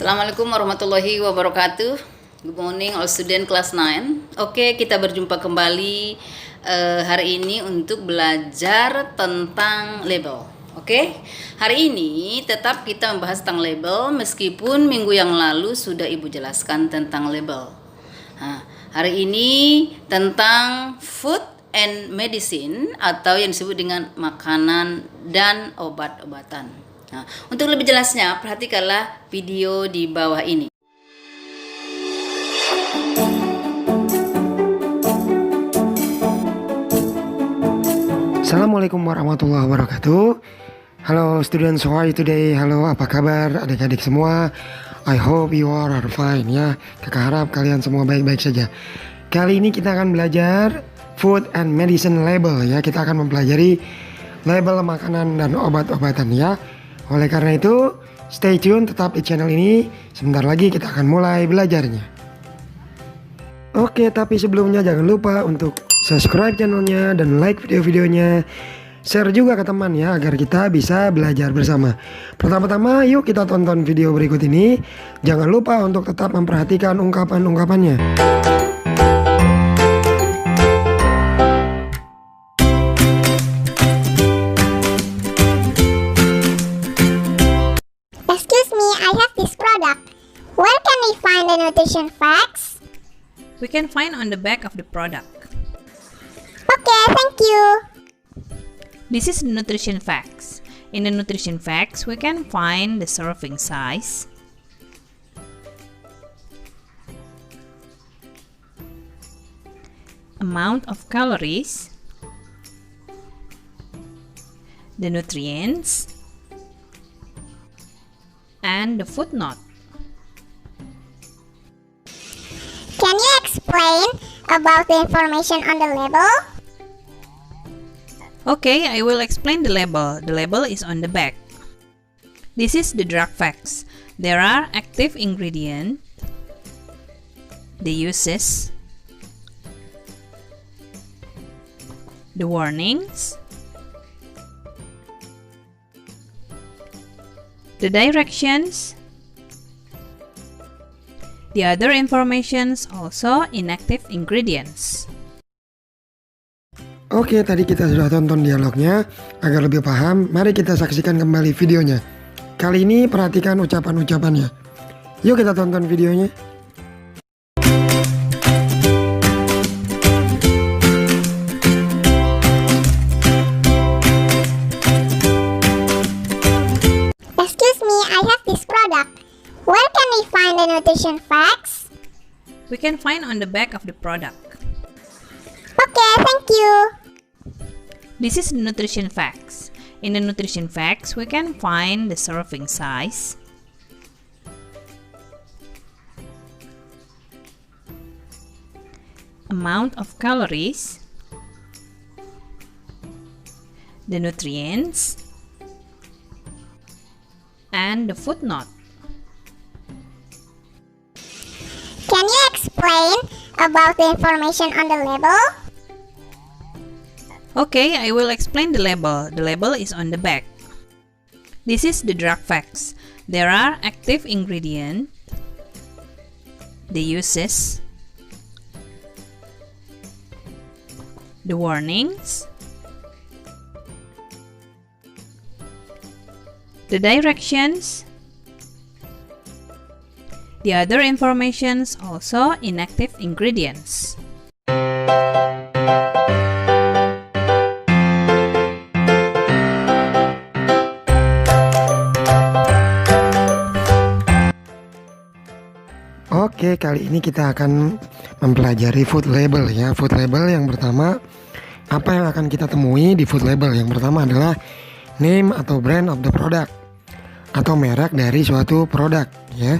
Assalamualaikum warahmatullahi wabarakatuh. Good morning all student class 9. Oke, kita berjumpa kembali hari ini untuk belajar tentang label. Oke, hari ini tetap kita membahas tentang label meskipun minggu yang lalu sudah Ibu jelaskan tentang label. Nah, hari ini tentang food and medicine atau yang disebut dengan makanan dan obat-obatan. Nah, untuk lebih jelasnya, perhatikanlah video di bawah ini. Assalamualaikum warahmatullahi wabarakatuh. Halo students, how are you today? Halo, apa kabar adik-adik semua? I hope you all are fine ya. Kakak harap kalian semua baik-baik saja. Kali ini kita akan belajar food and medicine label ya. Kita akan mempelajari label makanan dan obat-obatan ya. Oleh karena itu, stay tune tetap di channel ini. Sebentar lagi kita akan mulai belajarnya. Oke, tapi sebelumnya jangan lupa untuk subscribe channelnya dan like video-videonya. Share juga ke teman ya, agar kita bisa belajar bersama. Pertama-tama yuk kita tonton video berikut ini. Jangan lupa untuk tetap memperhatikan ungkapan-ungkapannya. Excuse me, I have this product. Where can we find the nutrition facts? We can find on the back of the product. Okay, thank you. This is the nutrition facts. In the nutrition facts, we can find the serving size, amount of calories, the nutrients, and the footnote. Can you explain about the information on the label? Okay, I will explain the label. The label is on the back. This is the drug facts. There are active ingredients, the uses, the warnings, the directions, the other informations, also inactive ingredients. Oke, tadi kita sudah tonton dialognya. Agar lebih paham, mari kita saksikan kembali videonya. Kali ini perhatikan ucapan-ucapannya. Yuk kita tonton videonya. Excuse me, I have this product. Where can we find the nutrition facts? We can find on the back of the product. Okay, thank you. This is the nutrition facts. In the nutrition facts, we can find the serving size, amount of calories, the nutrients, and the footnote. Can you explain about the information on the label? Okay, I will explain the label. The label is on the back. This is the drug facts. There are active ingredients, the uses, the warnings, the directions, the other informations, also inactive ingredients. Oke, kali ini kita akan mempelajari food label ya. Food label yang pertama, apa yang akan kita temui di food label? Yang pertama adalah name atau brand of the product atau merek dari suatu produk ya.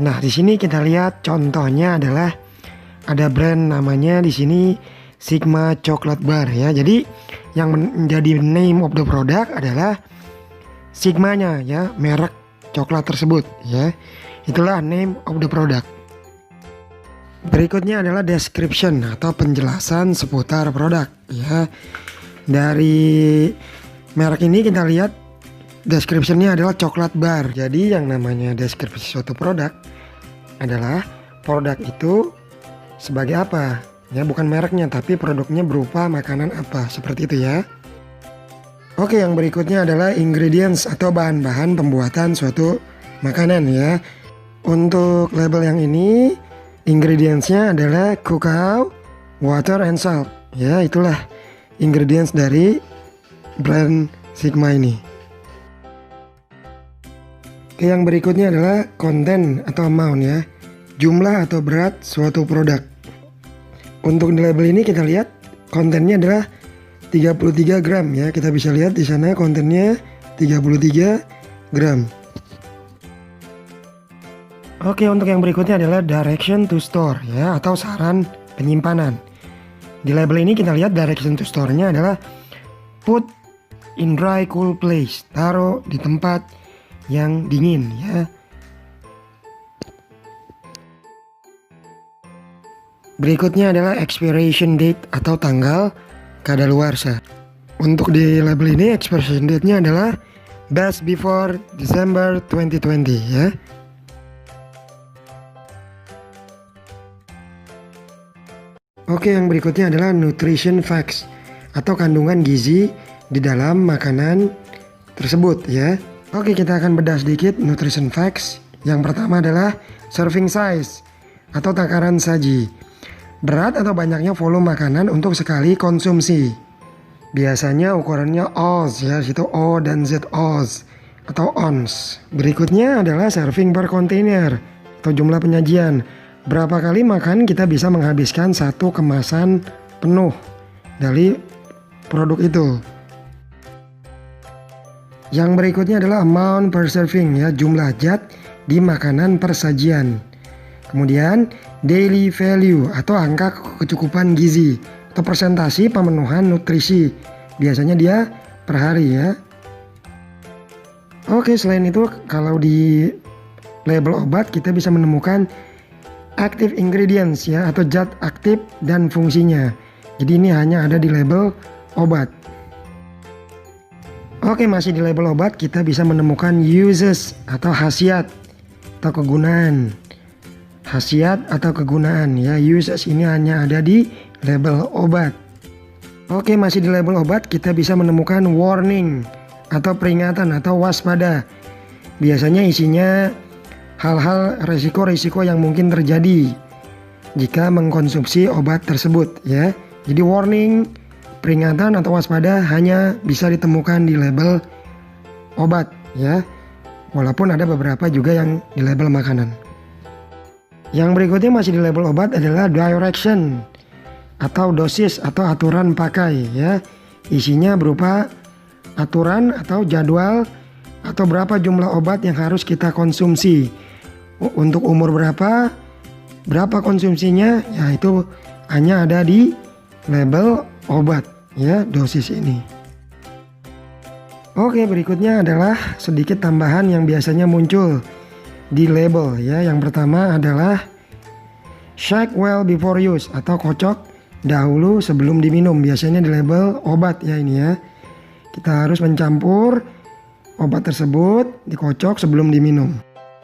Nah, di sini kita lihat contohnya adalah ada brand namanya di sini Sigma Chocolate Bar ya. Jadi yang menjadi name of the product adalah Sigmanya ya, merek coklat tersebut ya. Itulah name of the product. Berikutnya adalah description atau penjelasan seputar produk ya. Dari merek ini kita lihat description-nya adalah coklat bar. Jadi yang namanya deskripsi suatu produk adalah produk itu sebagai apa? Ya, bukan mereknya, tapi produknya berupa makanan apa, seperti itu ya. Oke, yang berikutnya adalah ingredients atau bahan-bahan pembuatan suatu makanan ya. Untuk label yang ini, ingredients-nya adalah cocoa, water, and salt. Ya, itulah ingredients dari brand Sigma ini. Oke, yang berikutnya adalah konten atau amount ya. Jumlah atau berat suatu produk. Untuk di label ini kita lihat kontennya adalah 33 gram ya. Kita bisa lihat di sana kontennya 33 gram. Oke, untuk yang berikutnya adalah direction to store ya, atau saran penyimpanan. Di label ini kita lihat direction to store-nya adalah put in dry cool place, taruh di tempat yang dingin ya. Berikutnya adalah expiration date atau tanggal kadaluarsa. Untuk di label ini expiration date-nya adalah best before December 2020 ya. Oke, yang berikutnya adalah nutrition facts atau kandungan gizi di dalam makanan tersebut ya. Oke, kita akan bedah sedikit nutrition facts. Yang pertama adalah serving size atau takaran saji. Berat atau banyaknya volume makanan untuk sekali konsumsi. Biasanya ukurannya oz ya, situ O dan Z oz atau ons. Berikutnya adalah serving per container atau jumlah penyajian. Berapa kali makan kita bisa menghabiskan satu kemasan penuh dari produk itu. Yang berikutnya adalah amount per serving ya, jumlah zat di makanan per sajian. Kemudian daily value atau angka kecukupan gizi atau persentase pemenuhan nutrisi. Biasanya dia per hari ya. Oke, selain itu kalau di label obat kita bisa menemukan active ingredients ya, atau zat aktif dan fungsinya. Jadi ini hanya ada di label obat. Oke, masih di label obat kita bisa menemukan uses atau khasiat atau kegunaan. Khasiat atau kegunaan ya, uses ini hanya ada di label obat. Oke, masih di label obat kita bisa menemukan warning atau peringatan atau waspada. Biasanya isinya hal-hal risiko-risiko yang mungkin terjadi jika mengkonsumsi obat tersebut ya. Jadi warning, peringatan atau waspada hanya bisa ditemukan di label obat ya. Walaupun ada beberapa juga yang di label makanan. Yang berikutnya masih di label obat adalah direction atau dosis atau aturan pakai ya. Isinya berupa aturan atau jadwal atau berapa jumlah obat yang harus kita konsumsi. Untuk umur berapa konsumsinya, ya itu hanya ada di label obat ya, dosis ini. Oke, berikutnya adalah sedikit tambahan yang biasanya muncul di label ya. Yang pertama adalah shake well before use atau kocok dahulu sebelum diminum. Biasanya di label obat ya ini ya. Kita harus mencampur obat tersebut, dikocok sebelum diminum.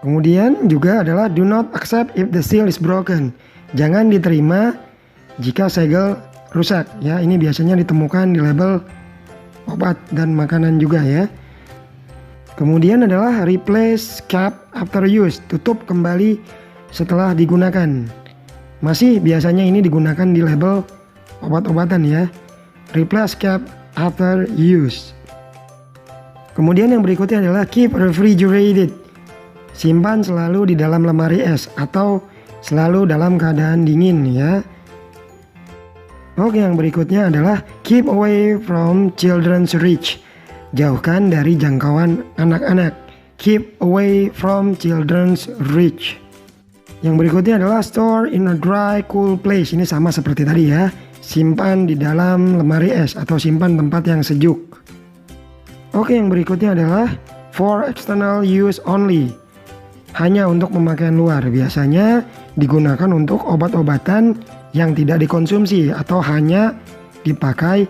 Kemudian juga adalah do not accept if the seal is broken. Jangan diterima jika segel rusak ya. Ini biasanya ditemukan di label obat dan makanan juga ya. Kemudian adalah replace cap after use. Tutup kembali setelah digunakan. Masih biasanya ini digunakan di label obat-obatan ya. Replace cap after use. Kemudian yang berikutnya adalah keep refrigerated. Simpan selalu di dalam lemari es atau selalu dalam keadaan dingin ya. Oke, yang berikutnya adalah keep away from children's reach. Jauhkan dari jangkauan anak-anak. Keep away from children's reach. Yang berikutnya adalah store in a dry cool place. Ini sama seperti tadi ya. Simpan di dalam lemari es atau simpan tempat yang sejuk. Oke, yang berikutnya adalah for external use only. Hanya untuk pemakaian luar. Biasanya digunakan untuk obat-obatan yang tidak dikonsumsi atau hanya dipakai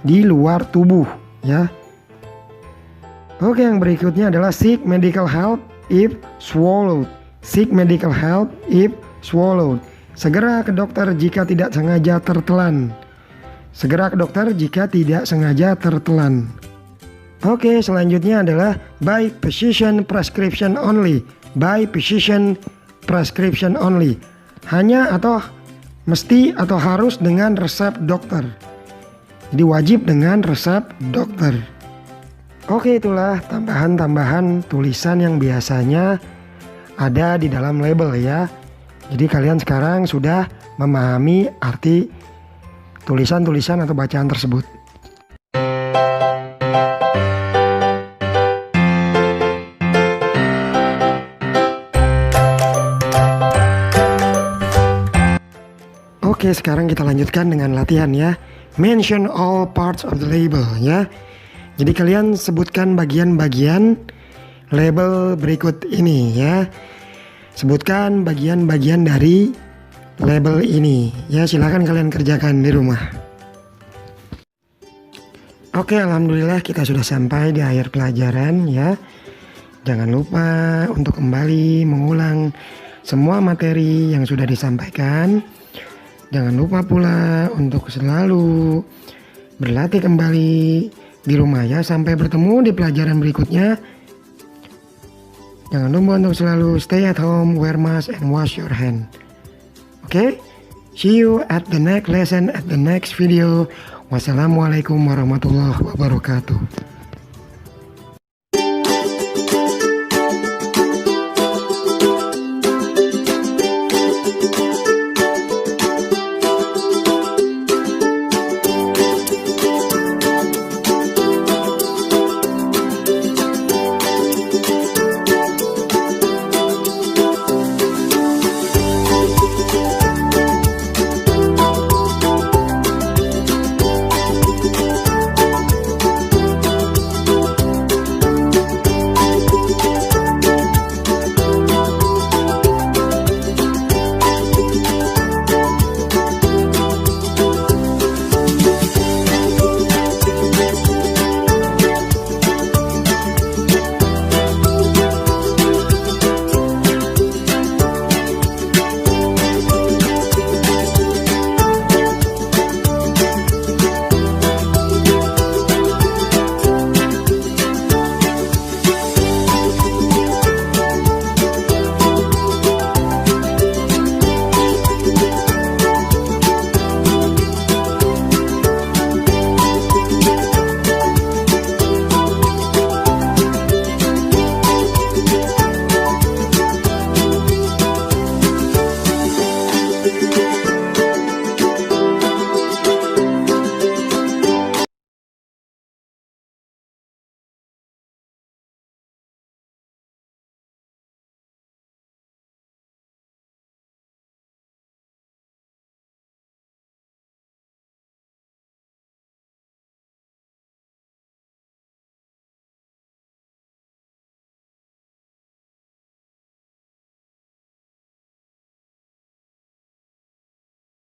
di luar tubuh ya. Oke, yang berikutnya adalah seek medical help if swallowed. Seek medical help if swallowed. Segera ke dokter jika tidak sengaja tertelan. Segera ke dokter jika tidak sengaja tertelan. Oke, selanjutnya adalah by physician prescription only. By physician prescription only. Hanya atau mesti atau harus dengan resep dokter. Jadi wajib dengan resep dokter. Oke, itulah tambahan-tambahan tulisan yang biasanya ada di dalam label ya. Jadi kalian sekarang sudah memahami arti tulisan-tulisan atau bacaan tersebut. Oke, sekarang kita lanjutkan dengan latihan ya. Mention all parts of the label ya. Jadi kalian sebutkan bagian-bagian label berikut ini ya. Sebutkan bagian-bagian dari label ini ya. Silahkan kalian kerjakan di rumah. Oke, alhamdulillah kita sudah sampai di akhir pelajaran ya. Jangan lupa untuk kembali mengulang semua materi yang sudah disampaikan. Jangan lupa pula untuk selalu berlatih kembali di rumah ya. Sampai bertemu di pelajaran berikutnya. Jangan lupa untuk selalu stay at home, wear mask and wash your hand. Okay? See you at the next lesson, at the next video. Wassalamualaikum warahmatullahi wabarakatuh.